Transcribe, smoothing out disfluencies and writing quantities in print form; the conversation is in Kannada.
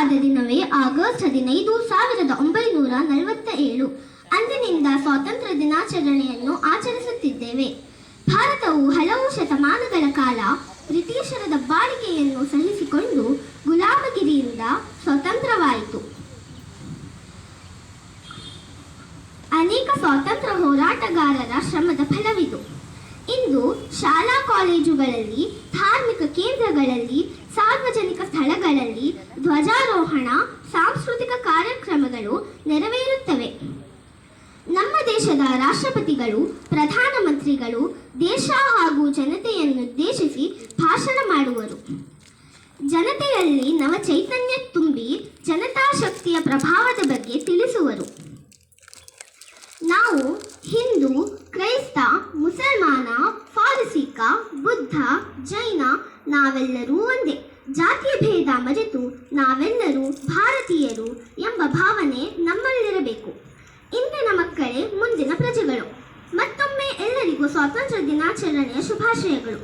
ವಿಶೇಷವಾದ ದಿನವೇ ಆಗಸ್ಟ್ 15, 1947. ಅಂದಿನಿಂದ ಸ್ವಾತಂತ್ರ್ಯ ದಿನಾಚರಣೆಯನ್ನು ಆಚರಿಸುತ್ತಿದ್ದೇವೆ. ಭಾರತವು ಹಲವು ಶತಮಾನಗಳ ಕಾಲ ಬ್ರಿಟಿಷರ ದಬ್ಬಾಳಿಕೆಯನ್ನು ಸಹಿಸಿಕೊಂಡು ಗುಲಾಮಗಿರಿಯಿಂದ ಸ್ವತಂತ್ರವಾಯಿತು. ಅನೇಕ ಸ್ವಾತಂತ್ರ್ಯ ಹೋರಾಟಗಾರರ ಶ್ರಮದ ಫಲವಿದು. ಇಂದು ಶಾಲಾ ಕಾಲೇಜುಗಳಲ್ಲಿ, ಧಾರ್ಮಿಕ ಕೇಂದ್ರಗಳಲ್ಲಿ, ಸಾರ್ವಜನಿಕ ಸ್ಥಳಗಳಲ್ಲಿ ಧ್ವಜಾರೋಹಣ, ಸಾಂಸ್ಕೃತಿಕ ಕಾರ್ಯಕ್ರಮಗಳು ನೆರವೇರುತ್ತವೆ. ನಮ್ಮ ದೇಶದ ರಾಷ್ಟ್ರಪತಿಗಳು, ಪ್ರಧಾನಮಂತ್ರಿಗಳು ದೇಶ ಹಾಗೂ ಜನತೆಯನ್ನುದ್ದೇಶಿಸಿ ಭಾಷಣ ಮಾಡುವರು. ಜನತೆಯಲ್ಲಿ ನವ ಚೈತನ್ಯ ತುಂಬಿ ಜನತಾ ಶಕ್ತಿಯ ಪ್ರಭಾವದ ಬಗ್ಗೆ ತಿಳಿಸುವರು. ನಾವು ಹಿಂದೂ, ಕ್ರೈಸ್ತ, ಮುಸಲ್ಮಾನ, ಪಾರಸಿಕ, ಬುದ್ಧ, ಜೈನ ನಾವೆಲ್ಲರೂ ಒಂದೇ. ಜಾತಿಯ ಭೇದ ಮರೆತು ನಾವೆಲ್ಲರೂ ಭಾರತೀಯರು ಎಂಬ ಭಾವನೆ ನಮ್ಮಲ್ಲಿರಬೇಕು. ಇಂದಿನ ಮಕ್ಕಳೇ ಮುಂದಿನ ಪ್ರಜೆಗಳು. ಮತ್ತೊಮ್ಮೆ ಎಲ್ಲರಿಗೂ ಸ್ವಾತಂತ್ರ್ಯ ದಿನಾಚರಣೆಯ ಶುಭಾಶಯಗಳು.